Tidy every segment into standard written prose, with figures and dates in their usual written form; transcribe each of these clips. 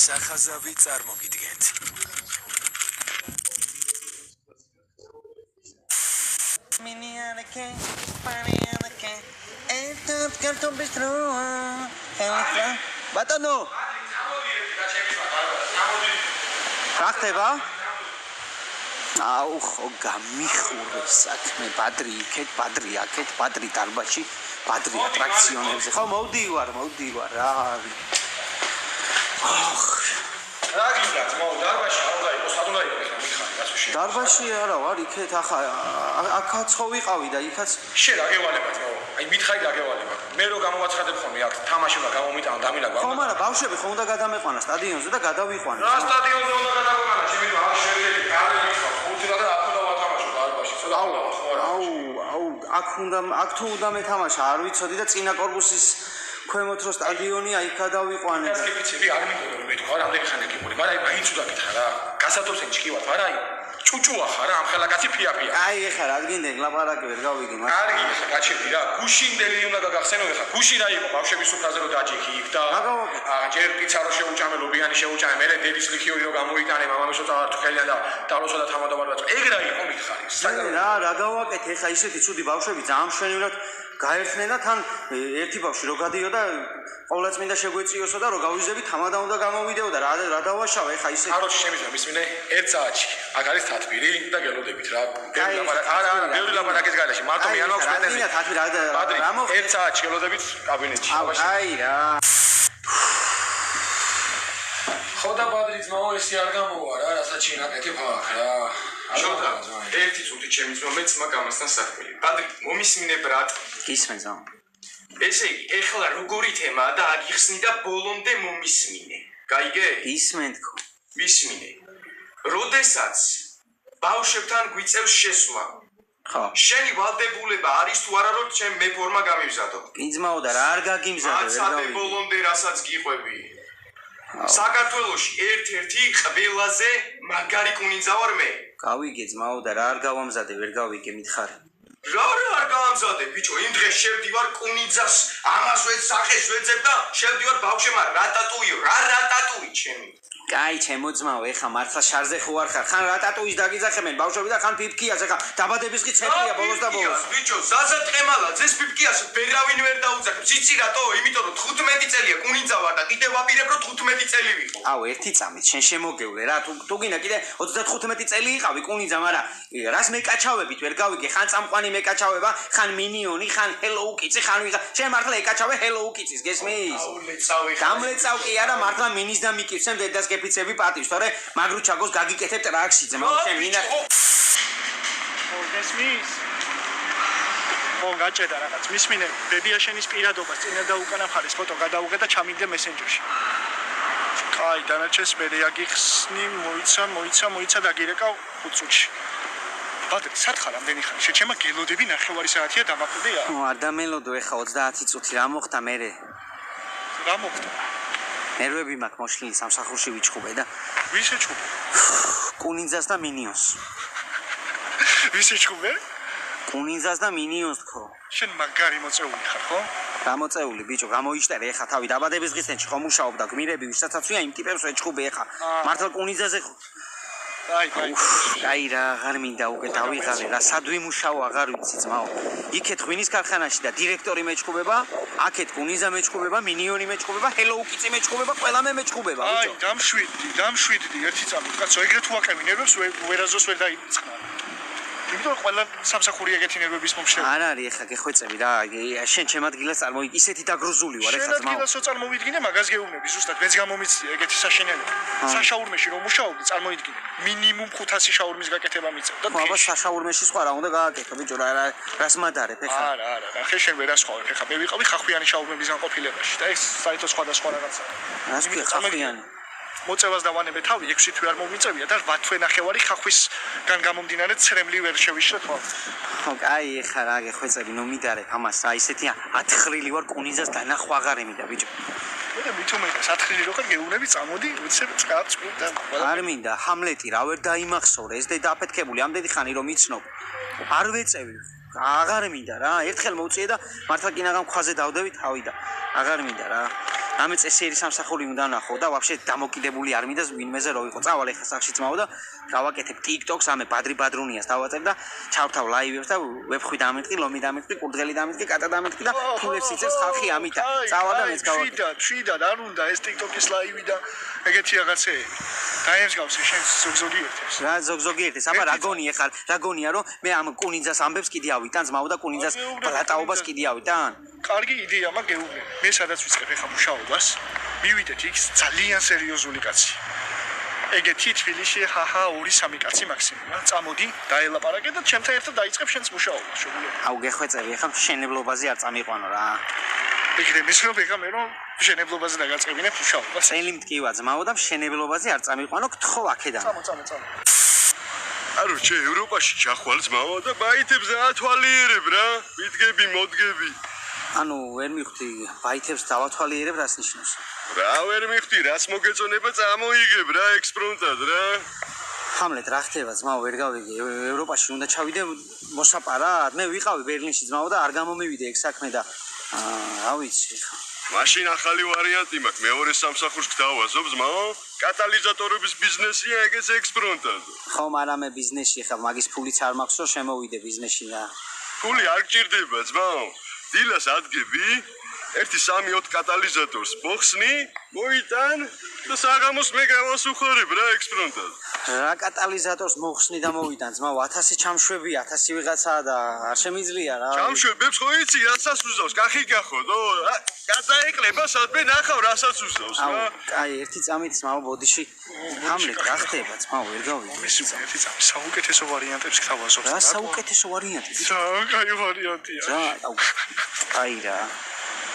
სახაზავი წარმოგიდგენთ. ბატონო რა ხდება? აუ ხო გამიხურე საქმე ბადრი იქეთ, ბადრი აქეთ, ბადრი დარბაზში, ბადრი ატრაქციონებზე. ხო მოვდივარ რა არის. აх რა გიძრათ მო დარბაზში არ უნდა იყოს, სად უნდა იყოს რა მიხარი გასუში. დარბაზში არა ვარ, იქეთ ახლა აქაც ხო ვიყავი და იქაც შე რა გევალებათ მო. აი მითხარი რა გევალებათ. მე რო გამოვაცხადებ ხოლმე აქ თამაში უნდა გამომიტანა დამილაგვა. ხო მაგრამ ბავშვები ხო უნდა გადამეყვანა სტადიონზე და გადავიყვანა. რა სტადიონზე უნდა გადავიყვანა? ჩემი რა შეიძლება გარეჯი ხო? ხუთი და აქ უნდა ვათამაშო დარბაზში. აუ აქ თუ უნდა მეთამაშა არ ვიცოდი და წინა კორპუსის ქვემოთ რო სტადიონია იქ გადავიყვანე. ეს კი ვიცი, არ მინდოდა რომ მეთქვა, რამდენი ხანი გიყური, მაგრამ მაინც უნდა გითხრა რა. გასათოვსენ ჩქივად ვარ, აი ჭუჭუა ხარ რა, ამ ხელაკაცი ფიაფია. აი ეხლა რა გინდა ლაპარაკი ვერ გავიგე მაგრამ. კარგი ხა გაჩერდი რა. გუშინდელი უნდა გაგახსენო ეხლა. გუში რა იყო ბავშვების სუფრაზე რო დაჯიქი იქ და ჯერ პიცა რო შეუჭამე, ლობიანი შეუჭამე, მერე დედის ლიქიორი რო გამოიტანე, მამამისო წართხელია და დალოსო და თამადოვარ და ეგ რა იყო მითხარი. რა გავაკეთე ეხლა ისეთი ცუდი ბავშვები ძალიან მშვენივრად გაერთნენ და თან ერთი ბავშვი რო გადიოდა ყოვლადწმინდა შეგვეციოსო და რო გავიზები თამადა უნდა გამოვიდეო და რა დავაშავე ეხა ისე აროჩი შემიძლია მისმინე 1 საათში აქ არის თათბირი და გელოდებით რა არა ბევრი ლაპარაკის გარეშე მარტო მე არ მაქვს პრეტენზია რა მოხდა 1 საათში გელოდებით კაბინეტში აი რა ხოდა ბადრი ძმაო ესი არ გამოვა რა რასაც შინაკეთებ აქ რა შოთა ერთი წუთი ჩემი ძმა მე ძმა გამასთან საქმეა ბადრი მომისმინე ბრატ გისმენ ზო ესე იგი ეხლა როგორი თემაა და აგიხსნი და ბოლომდე მომისმინე გაიგე გისმენ თქო მისმინე როდესაც ბავშვებთან გვიწევს შესვლა ხო შენი ვალდებულება არის თუ არა რომ ჩემ მე ფორმა გამივზადო ძმაო და რა არ გაგიმზადე ვერ გავიგე ბოლომდე რასაც გიყვები საქართველოში ერთ-ერთი ყველაზე მაგარი კუნინძა ვარ მე გავიგე ძმაო და რა არ გავამზადე ვერ გავიგე მითხარი რა არ გავამზადე ბიჭო იმ დღეს შევდივარ კუნინძას ამას ვეცახეს ვეძებ და შევდივარ ბავშვებმა რატატუიო რა რატატუი ჩემი კაი ჩემო ძმაო ეხა მართლა შარზე ხო არ ხარ ხან რატატუის დაგიძახებენ ბავშვები და ხან პიპკიას ეხა დაბადების კი ცენტრია ბოლოს და ბოლოს ბიჭო ზაზა ტყემალა ძეს პიპკიას ვერავინ ვერ დაუძახებს იცი რატო იმიტომ რომ 15 წელია კუნინძა ვარ და კიდე ვაპირებ რომ 15 წელი ვიყო აუ ერთი წამით შენ შემოგევლე რა თუ გინდა კიდე 35 წელი იყავი კუნინძა მაგრამ რას მეკაჩავებით ვერ გავიგე ხან წამყვანი მეკაჩავება ხან მინიონი ხან ჰელოუ კიცი ხან ვიღა შენ მართლა ეკაჩავე ჰელოუ კიცის გესმის დამლეწავ კი არა მართლა მინის და მიკიცემ დედას გეფიცები პატივს თორე მაგრუ ჩაგოს გაგიკეთებ ტრაქში ძმაო შენ მინდა გესმის ხო გაჭედა რაღაც მისმინე ბებიაშენის პირადობას წინა და უკანა მხარის ფოტო გადაუღე და ჩამიგდე მესენჯერში კაი დანარჩენს მე რეაგიხსნი მოიცა დაგირეკავ 5 წუთში ბატონო სათხარ ამდენი ხანი შეჩემა გელოდები 9 საათია დამაკვდია არ დამელოდო ეხა 30 წუთი რა მოხდა მერე რა მოხდა ნერვები მაქვს მოშლილი სამსახურში ვიჩხუბე და ვის ეჩხუბე კუნინძას და მინიონს ვის ეჩხუბე კუნინძას და მინიონს თქო შენ მაგარი მოწეული ხარ ხო გამოწეული ბიჭო გამოიშტერე ეხა თავი დაბადების დღის ცენტრში ხომ მუშაობ და გმირები ვისაც იმ ტიპებს ეჩხუბე ეხა მართლა კუნინძაზე აი რა აღარ მინდა უკვე დავიღალე რა სად ვიმუშაო აღარ ვიცი ძმაო იქეთ ღვინის ქარხანაში და დირექტორი მეჩხუბება აქეთ კუნინძა მეჩხუბება მინიონი მეჩხუბება ჰელოუ კიცი მეჩხუბება ყველა მე მეჩხუბება ბიჭო დამშვიდდი ერთი წამით კაცო ეგრეთ უაკები ნერვებს ვერაზოს ვერ დაიწყნა იმიტომ ყველა სამსახური ეგეთი ნერვების მომშლელი არ არის ეხა გეხვეწები რა შენ ჩემ ადგილას წარმოვიდი ისეთი დაგრუზული ვარ ეხა ძმაო შენ ადგილასო წარმოვიდგინე მაგას გეუბნები ზუსტად მეც გამომიცია ეგეთი საშენელება საშაურმეში რომ მუშაობდი წარმოვიდგინე მინიმუმ 500 შაურმის გაკეთება მიწევ და აბა საშაურმეში სხვა რა უნდა გააკეთო ბიჭო რას მადარებ ეხა არა ხე შენ ვერასხოვებ ეხა მე ვიყავი ხახვიანი შაურმების განყოფილებაში და ეს საერთოდ სხვადასხვა რაღაცაა რას ქვია ხახვიანი მოწევას დავანებე თავი 6 თვე არ მომიწევია და 8 თვე ნახევარი ხახვისგან გამომდინარე ცრემლი ვერ შევიშრე თვალ ხო კაი ეხა რა გეხვეწები ნუ მიდარებ ამას რა ისეთი ათხრილი ვარ კუნინძას დანახვა აღარ ემიდა ბიჭო მე მithumedas ათხრილი რო ხარ გეუბნები წამოდი უცებ წკაც და არ მინდა ჰამლეტი რა ვერ დაიმახსოვრე ეს დაფეთქებული ამდენი ხანი რომ იცნობ არ ვეწევი აღარ მინდა რა ერთხელ მოვწიე და მართლა კინაღამ ქვაზე დავდევი თავი და აღარ მინდა რა რამე წესიერი სამსახური უნდა ნახო და ვაფშე დამოკიდებული არ მინდა ვინმეზე რო იყო. წავალ ეხა სახში ძმაო და გავაკეთებ TikTok-ს, ამე ბადრი ბადრუნიას დავაწებ და ჩავთავ ლაივებს და ვებხვი დამეტყი, ლომი დამეტყი, კურდღელი დამეტყი, კატა დამეტყი და ფულებს იწევს ხალხი ამითა. წავალ და მეც გავაკეთებ. შვიდად არ უნდა ეს TikTok-ის ლაივი და ეგეთი რაღაცეები. დაემსგავსე შენ ზოგზოგი ერთებს. რა ზოგზოგი ერთის, აბა რა გონია ხარ? რა გონია რომ მე ამ კუნინძას ამბებს კიდე ავიტან ძმაო და კუნინძას ბლატაობას კიდე ავიტან? კარგი იდეა მაგ გეუბნე. მე სადაც ვიწყებ ეხა მუშაობას, მივიდეთ იქ ძალიან სერიოზული კაცი. ეგეთი თბილისში ჰაჰა 2-3 კაცი მაქსიმუმ. წამოდი, დაელაპარაკე და ჩემთან ერთად დაიწყებ შენს მუშაობას, შეგულებ. აუ გეხვეწები, ეხა მშენებლობაზე არ წამიყვანო რა. ეგრე მისხობ ეხა მე რომ მშენებლობაზე დაგაწყებინებ მუშაობას. წელი მტკივა ძმაო და მშენებლობაზე არ წამიყვანო, გთხოვ აქედან. წამო. არო ჩე ევროპაში ჩახვალ ძმაო და ბაითებს დაათვალიერებ რა. მიდგები, მოდგები. ანუ ვერ მივხვდი, ბაითებს დავათვალიერებ რას ნიშნავს? რა ვერ მივხვდი, რას მოგეწონება წამოიგებ რა ექსპრონტად რა. ჰამლეთ რა ხდება ძმაო, ვერ გავიგე. ევროპაში უნდა ჩავიდე მოსაპარად. მე ვიყავი ბერლინში ძმაო და არ გამომივიდე ეგ საქმე და რა ვიცი ხა. მაშინ ახალი ვარიანტი მაქვს, მეორე სამსახურს გდავაზობ ძმაო. კატალიზატორების ბიზნესია ეგეც ექსპრონტად. ხომ არა მე ბიზნესში ხარ, მაგის ფულიც არ მაქვს რომ შემოვიდე ბიზნესში რა. ფული არ გჭირდება ძმაო. დილას ადგები, 1-3-4 კატალიზატორს მოხსნი, მოიტან და საღამოს მე გავასუხარებ რა ექსპრონტად. რა კატალიზატორს მოხსნი და მოვიტან ძმაო, 1000 ჩამშვები, 1000 ვიღაცაა და არ შემიძლია რა. ჩამშვებებს ხო იცი რასაც უზავს, კახი გახოდო. გადაეკლება სადმე ნახავ რასაც უზავს აუ, რა. აი ერთი წამით ძმაო ბოდიში. ჰამლეთ რა ხდება ძმაო, ვერ გავიგე. ერთი წამი საუკეთესო ვარიანტებს გთავაზობ. რა საუკეთესო ვარიანტი? კაი ვარიანტია. რა, აუ, აი რა.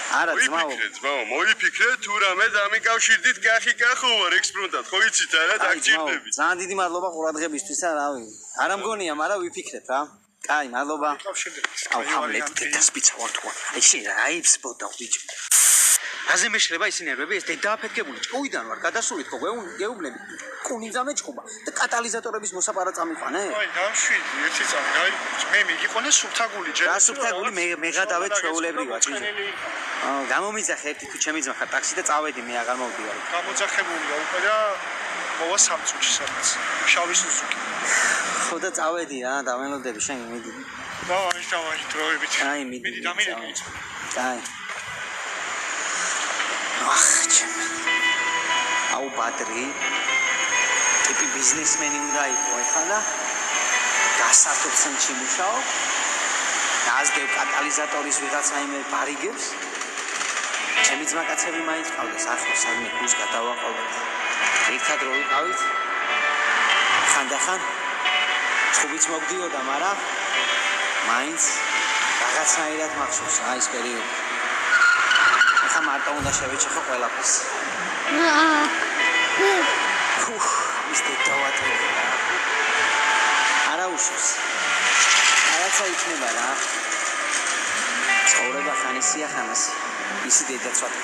არა ძმაო. მოიფიქრე თუ რამე დამიკავშირდით კახი კახო ვარ ექსპრონტად, ხო იცით არა დაგჭირდები. ძალიან დიდი მადლობა ყურადღებისთვის და რავი. არ ამგონია, მაგრამ ვიფიქრებ რა. კაი, მადლობა. აუ, ჰამლეთ დედასპიცა ვარ თქვა. ესე რა იფსბოდა ბიჭო. აზე მეშლება ის ნერვები, ეს დედააფეთქებული ჭკუიდან ვარ, გადასულით ხო გეუბნები. კუნინძა მეჭყობა და კატალიზატორების მოსაპარა წამიყვანე? აი, დავშვიდი ერთი წამი, აი, მე მიგიყვანე სუფთაგული ჯერ. რა სუფთაგული მე გადავედ ჩვეულებრივად ბიჭო. გამომიძახე ერთი თუ ჩემი ძმა ხარ ტაქსი და წავედი მე აღარ მოვდივარ. გამოძახებულია უკვე და მოვა 3 წუთში სადაც. შავი სუზუკი. ხო და წავედი რა, დამელოდები შენ მიდი. დავაი დროებით. აი მიდი. მიდი დამირეკე ის. აი. ახ, ჩემი. აუ ბადრი. ტიპი ბიზნესმენი უნდა იყო ეხლა და გასართობ ცენტრში მუშაობ. დაზდევ კატალიზატორის ვიღაცა იმე ბარიგებს. ჩემი ძმა კაცები მაინც ყავდეს, ახლა სადმე გულს გადავაყოლოთ. ერთად რო ვიყავით. ხანდახან ხუბიც მოგდიოდა, მაგრამ მაინც რაღაცნაირად მახსოვს რა ის პერიოდი. ახლა მარტო უნდა შევეჩეხო ყველაფერს. ის დედავატები რა. არა უშავს. რაღაცა იქნება რა. ცხოვრება ხანისია ხანასი. ისი დედაცვატი.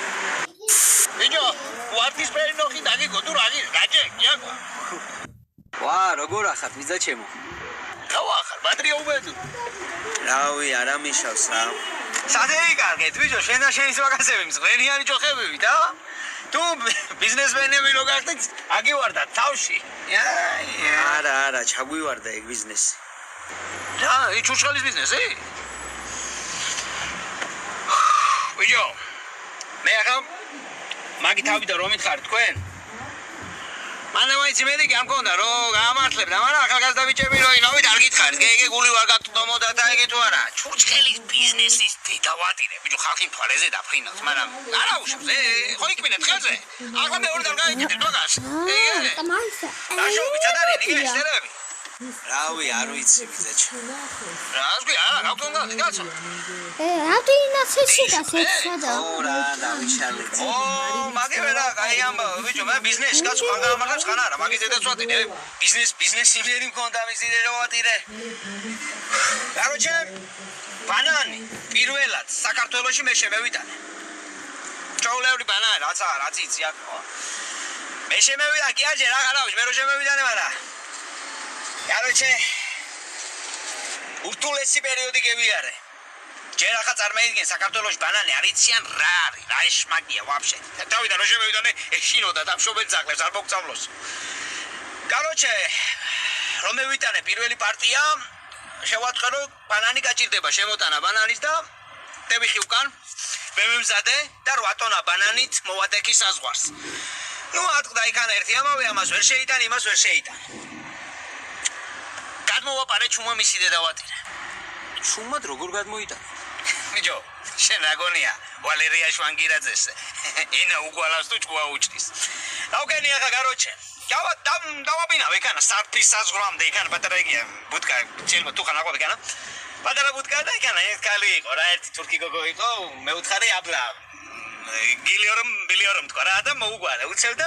ბიჭო, ვარდის პერიოდში დაგიგო თუ რა გაჭე, გიაგვა. ვა, როგორ ახათ მიზა ჩემო? თავახარ, ბატრია უბედო. რავი, არა მიშავს რა. სადეი კარგეთ, ბიჭო, შენ და შენი ვაკაცები მზღენიანი ჯოხებები და თუ ბიზნესმენები რო გახდით, აგივარდათ თავში. არა, ჩაგვივარდა ეგ ბიზნესი. რა, ის ჩურჩხელის ბიზნესი? ბიჭო, მე ახლა მაგი თავიდან რომ მითხარ თქვენ? მანდა მაინც მედიკი ამ კონდა რომ გამართლებდა, მაგრამ ახალგაზრდა ბიჭები რო ინოვით არ გითხარით, ეგ გული ვარ გატომოდა და ეგ თუ არა. ჩურჩხელის ბიზნესის დედავატირე, ბიჭო, ხალხი მთვარეზე დაფრინავს, მაგრამ არა უშავს, ხო იქნებ ხელზე. ახლა მეორე და გაიგეთ დოგას. დაშოვით ადარი, ნიგე შერები. რავი, არ ვიცი ბიზაჩო. რა ასგვი, არა, რა გქონდა, დიგაცა. რატინაცეში გასეცადა? ო რა, დავიშალე. ო, მაგე რა, კაი ამბავ, ბიჭო, მე ბიზნესს კაცო ხან გამართებს ხან არა, მაგის დედაც ვატირე. ბიზნესი მერი მქონდა მის დიდე რო ვატირე. კაროჩე, ბანანი, პირველად საქართველოში მე შემევიტანე. ჩაოლევრი ბანანი, რაც იცი აქ. მე შემევიდა, კი აჯე რა ხარავის, მე რო შემევიდანე, მაგრამ კაროჩე, ურთულესი პერიოდი გევიარე. ჯერ ახლა წარმოიდგენ საქართველოს ბანანი არ იციან რა არის, რა ეშმაკია ვაფშე. თავიდან რო შემოვიდანე, ეშინოდა და მშობელი ძაღლებს არ მოგწავლოს. Короче, რომ მევიტანე პირველი პარტია, შევაწყერო ბანანი გაჭირდება, შემოტანა ბანანის და დევიხი უკან, მემზადე და 8 ტონა ბანანით მოვადექი საზღვარს. ნუ ატყდა იქან ერთი ამავე ამას ვერ შეიტან, იმას ვერ შეიტან. გადმოვაპარე ჩუმა მისი დედავატირე. შუმად როგორ გადმოიტანა? მიჯო, შენ რა გონია? ვალერია შვანგირაძეს. ენა უგვალავს თუ ჭკუა უჭრის. დავგენი ახლა გაროჩე. დავაბინავ ეკანა საფის საზღვრამდე ეკანა პატარაიგია. ბუტკა, ჩელმა თუ ხან აყვები ეკანა. პატარა ბუტკა და ეკანა ერთ კალი იყო რა, ერთი თურქი გოგო იყო, მეუთხარი აბლა. ბილიორომ თქვა რა და მოუგვარა უცევდა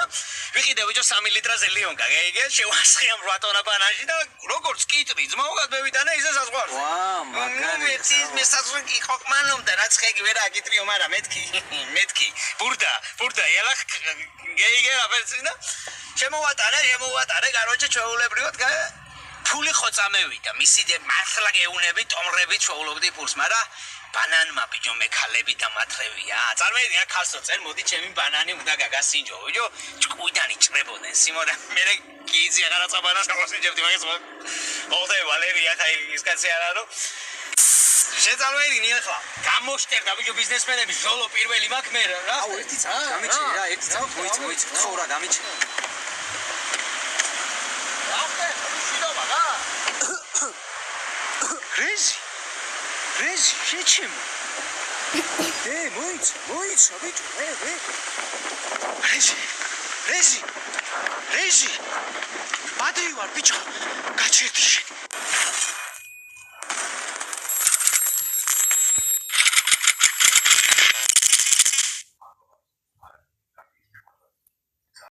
ვიყიდე ბიჭო 3 ლიტრაზე ლიონკა გაიგე შევასხიამ 8 ტონა ბანანი და როგორც კიტრი ძმაუგად მევიტანა ისე საზღვარზე ვა მაგარი მე საზღვარი ხოკმანომ და რაც ხეგი ვერა კიტრიო მარა მეთქი ბურდა ელახ გაიგე აფერცინა შემოვატარე გაროჩე ჩვეულებრივად ფული ხო წამევიდა მისი მართლა გეუნები ტომრები ჩვეულობდი ფულს მარა ბანანმა ბიჭო მექალები და მათრევია. წარმოიდგინე ხალხო წენ მოდი ჩემი ბანანი უნდა გაგასინჯო. ბიჭო ჭკუიდან იჭრებოდნენ. სიმონა მე კიზი აღარაცა ბანანს გავასინჯებდი მაგას. ოღონდ ვალერია ხაი ის კაცი არა რომ შეძალვეინი ახლა. გამოშტერდა ბიჭო ბიზნესმენები ზოლო პირველი მაქვს მე რა. აუ ერთი წამი გამიჩი რა, ერთი წამი მოიცი ხოვრა გამიჩი. ახლა შედობა რა. Rezi, შეჩემო. მოიცა, ბიჭო, Rezi. ბადრი ვარ, ბიჭო. გაჩერდი შენ.